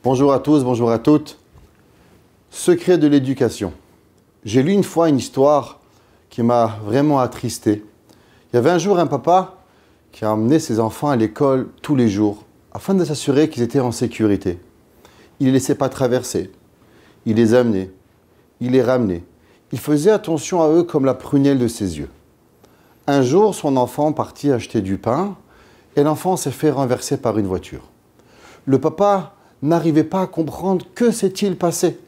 Bonjour à tous, bonjour à toutes. Secret de l'éducation. J'ai lu une fois une histoire qui m'a vraiment attristé. Il y avait un jour un papa qui a emmené ses enfants à l'école tous les jours afin de s'assurer qu'ils étaient en sécurité. Il ne les laissait pas traverser. Il les amenait. Il les ramenait. Il faisait attention à eux comme la prunelle de ses yeux. Un jour, son enfant partit acheter du pain et l'enfant s'est fait renverser par une voiture. Le papa n'arrivait pas à comprendre que s'est-il passé.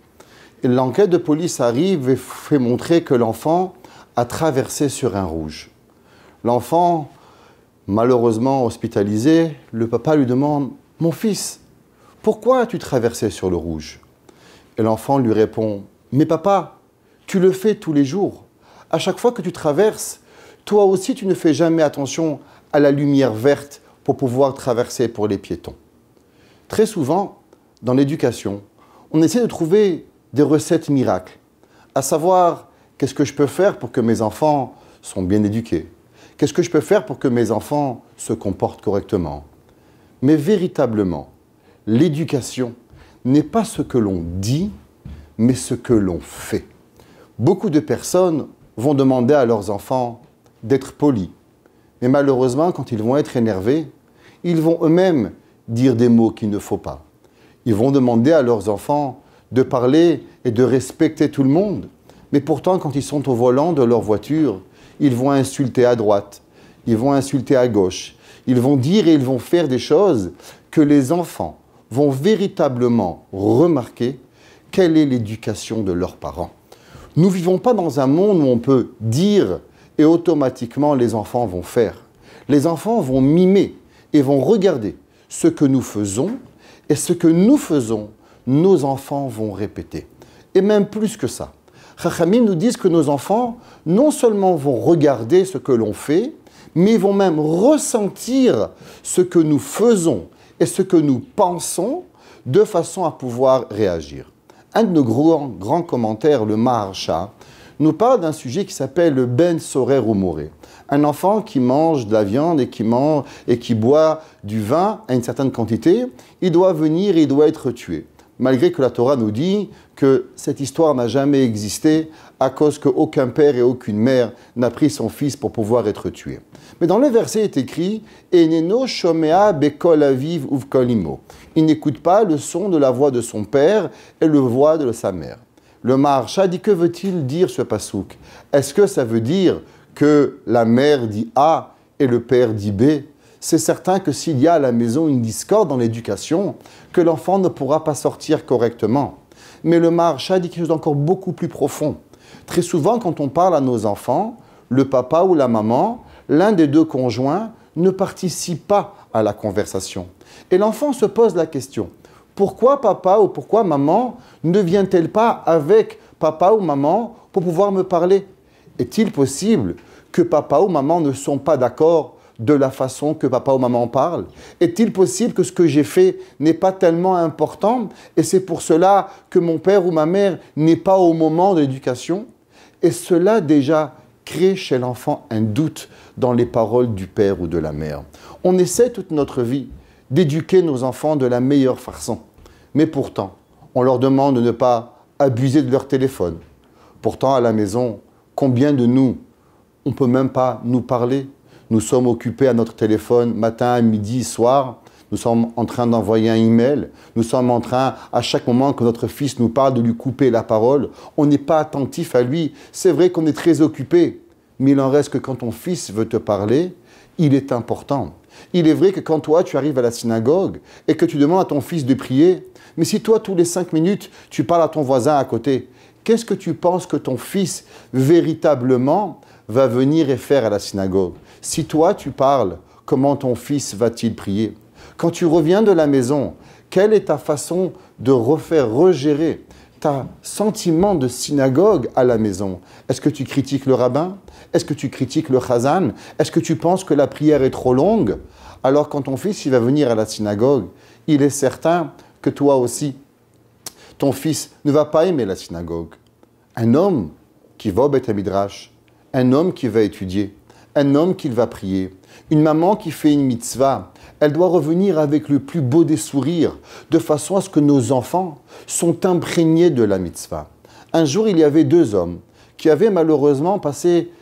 Et l'enquête de police arrive et fait montrer que l'enfant a traversé sur un rouge. L'enfant, malheureusement hospitalisé, le papa lui demande « Mon fils, pourquoi as-tu traversé sur le rouge ?» Et l'enfant lui répond « Mais papa, tu le fais tous les jours. À chaque fois que tu traverses, toi aussi tu ne fais jamais attention à la lumière verte pour pouvoir traverser pour les piétons. » Très souvent, dans l'éducation, on essaie de trouver des recettes miracles, à savoir qu'est-ce que je peux faire pour que mes enfants soient bien éduqués, qu'est-ce que je peux faire pour que mes enfants se comportent correctement. Mais véritablement, l'éducation n'est pas ce que l'on dit, mais ce que l'on fait. Beaucoup de personnes vont demander à leurs enfants d'être polis, mais malheureusement, quand ils vont être énervés, ils vont eux-mêmes dire des mots qu'il ne faut pas. Ils vont demander à leurs enfants de parler et de respecter tout le monde. Mais pourtant, quand ils sont au volant de leur voiture, ils vont insulter à droite, ils vont insulter à gauche. Ils vont dire et ils vont faire des choses que les enfants vont véritablement remarquer quelle est l'éducation de leurs parents. Nous ne vivons pas dans un monde où on peut dire et automatiquement les enfants vont faire. Les enfants vont mimer et vont regarder ce que nous faisons, et ce que nous faisons, nos enfants vont répéter. Et même plus que ça. Chachamim nous disent que nos enfants, non seulement vont regarder ce que l'on fait, mais vont même ressentir ce que nous faisons et ce que nous pensons de façon à pouvoir réagir. Un de nos grands commentaires, le Maharsha, nous parle d'un sujet qui s'appelle le Ben Sorer ou Moré. Un enfant qui mange de la viande et qui boit du vin à une certaine quantité, il doit venir et il doit être tué. Malgré que la Torah nous dit que cette histoire n'a jamais existé à cause qu'aucun père et aucune mère n'a pris son fils pour pouvoir être tué. Mais dans le verset est écrit « Eneno shomea bekol aviv uvkol imo » Il n'écoute pas le son de la voix de son père et le voix de sa mère. Le Maharsha dit, que veut-il dire ce pasouk? Est-ce que ça veut dire que la mère dit A et le père dit B? C'est certain que s'il y a à la maison une discorde dans l'éducation, que l'enfant ne pourra pas sortir correctement. Mais le Maharsha dit quelque chose d'encore beaucoup plus profond. Très souvent, quand on parle à nos enfants, le papa ou la maman, l'un des deux conjoints ne participe pas à la conversation. Et l'enfant se pose la question. Pourquoi papa ou pourquoi maman ne vient-elle pas avec papa ou maman pour pouvoir me parler? Est-il possible que papa ou maman ne sont pas d'accord de la façon que papa ou maman parlent? Est-il possible que ce que j'ai fait n'est pas tellement important et c'est pour cela que mon père ou ma mère n'est pas au moment de l'éducation? Et cela déjà crée chez l'enfant un doute dans les paroles du père ou de la mère. On essaie toute notre vie d'éduquer nos enfants de la meilleure façon. Mais pourtant, on leur demande de ne pas abuser de leur téléphone. Pourtant, à la maison, combien de nous, on ne peut même pas nous parler? Nous sommes occupés à notre téléphone matin, midi, soir. Nous sommes en train d'envoyer un email. Nous sommes en train, à chaque moment que notre fils nous parle, de lui couper la parole. On n'est pas attentif à lui. C'est vrai qu'on est très occupé. Mais il en reste que quand ton fils veut te parler, il est important. Il est vrai que quand toi, tu arrives à la synagogue et que tu demandes à ton fils de prier, mais si toi, tous les 5 minutes, tu parles à ton voisin à côté, qu'est-ce que tu penses que ton fils, véritablement, va venir et faire à la synagogue? Si toi, tu parles, comment ton fils va-t-il prier? Quand tu reviens de la maison, quelle est ta façon de regérer ta sentiment de synagogue à la maison? Est-ce que tu critiques le rabbin? Est-ce que tu critiques le chazan? Est-ce que tu penses que la prière est trop longue? Alors quand ton fils il va venir à la synagogue, il est certain que toi aussi, ton fils ne va pas aimer la synagogue. Un homme qui va au Beth Midrash, un homme qui va étudier, un homme qu'il va prier, une maman qui fait une mitzvah. Elle doit revenir avec le plus beau des sourires, de façon à ce que nos enfants sont imprégnés de la mitzvah. Un jour, il y avait deux hommes qui avaient malheureusement passé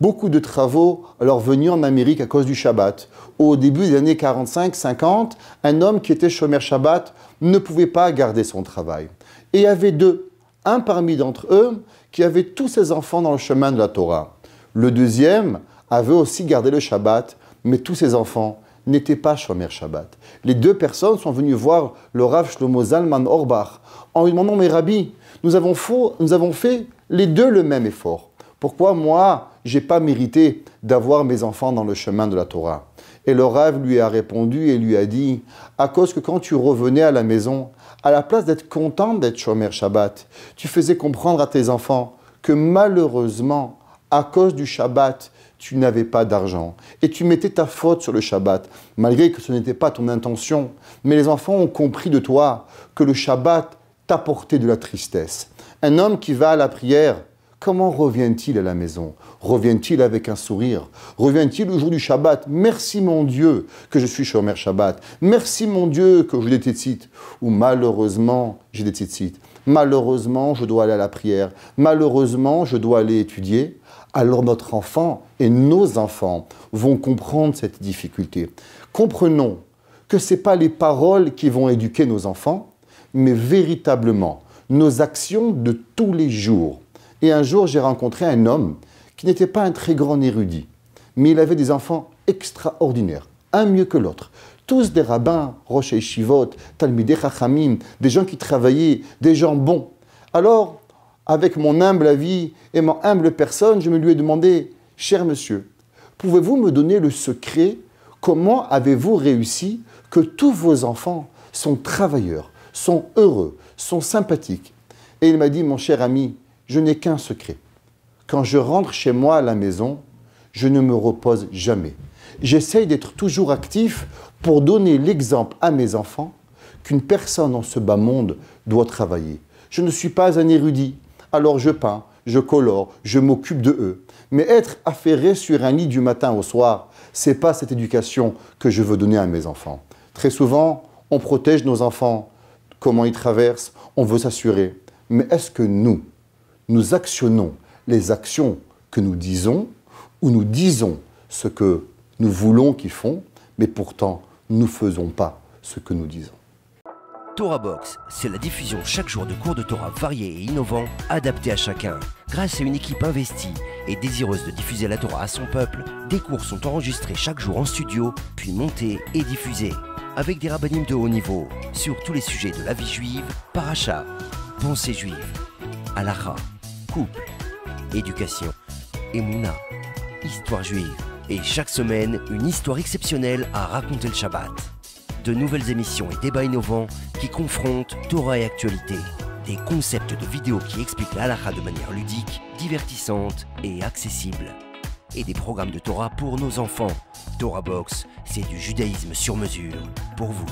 beaucoup de travaux à leur venue en Amérique à cause du Shabbat. Au début des années 45-50, un homme qui était shomer Shabbat ne pouvait pas garder son travail. Et il y avait un parmi d'entre eux qui avait tous ses enfants dans le chemin de la Torah. Le deuxième avait aussi gardé le Shabbat, mais tous ses enfants n'étaient pas shomer Shabbat. Les deux personnes sont venues voir le Rav Shlomo Zalman Auerbach en lui demandant « Mais Rabbi, nous avons fait les deux le même effort. Pourquoi moi, je n'ai pas mérité d'avoir mes enfants dans le chemin de la Torah ?» Et le Rav lui a répondu et lui a dit « À cause que quand tu revenais à la maison, à la place d'être content d'être shomer Shabbat, tu faisais comprendre à tes enfants que malheureusement, à cause du Shabbat, tu n'avais pas d'argent. Et tu mettais ta faute sur le Shabbat, malgré que ce n'était pas ton intention. Mais les enfants ont compris de toi que le Shabbat t'apportait de la tristesse. Un homme qui va à la prière, comment revient-il à la maison? Revient-il avec un sourire? Revient-il le jour du Shabbat? Merci mon Dieu que je suis shomer Shabbat. Merci mon Dieu que j'ai des tzitzit. Ou malheureusement, j'ai des tzitzit. Malheureusement, je dois aller à la prière. Malheureusement, je dois aller étudier. Alors notre enfant et nos enfants vont comprendre cette difficulté. Comprenons que ce n'est pas les paroles qui vont éduquer nos enfants, mais véritablement nos actions de tous les jours. Et un jour, j'ai rencontré un homme qui n'était pas un très grand érudit, mais il avait des enfants extraordinaires, un mieux que l'autre. Tous des rabbins, Rosh Yeshivot, Talmidei Chachamim, des gens qui travaillaient, des gens bons. Alors, avec mon humble avis et mon humble personne, je me lui ai demandé, « Cher monsieur, pouvez-vous me donner le secret? Comment avez-vous réussi que tous vos enfants sont travailleurs, sont heureux, sont sympathiques ?» Et il m'a dit, « Mon cher ami, je n'ai qu'un secret. Quand je rentre chez moi à la maison, je ne me repose jamais. J'essaye d'être toujours actif pour donner l'exemple à mes enfants qu'une personne en ce bas monde doit travailler. Je ne suis pas un érudit, alors je peins, je colore, je m'occupe de eux. Mais être affairé sur un lit du matin au soir, ce n'est pas cette éducation que je veux donner à mes enfants. Très souvent, on protège nos enfants, comment ils traversent, on veut s'assurer. Mais est-ce que nous actionnons les actions que nous disons ou nous disons ce que nous voulons qu'ils font, mais pourtant, nous ne faisons pas ce que nous disons. Torah Box, c'est la diffusion chaque jour de cours de Torah variés et innovants, adaptés à chacun. Grâce à une équipe investie et désireuse de diffuser la Torah à son peuple, des cours sont enregistrés chaque jour en studio, puis montés et diffusés. Avec des rabbinim de haut niveau, sur tous les sujets de la vie juive, paracha, pensée juive, halakha, couple, éducation, émouna, histoire juive. Et chaque semaine, une histoire exceptionnelle à raconter le Shabbat. De nouvelles émissions et débats innovants qui confrontent Torah et actualité. Des concepts de vidéos qui expliquent la halakha de manière ludique, divertissante et accessible. Et des programmes de Torah pour nos enfants. Torah Box, c'est du judaïsme sur mesure pour vous.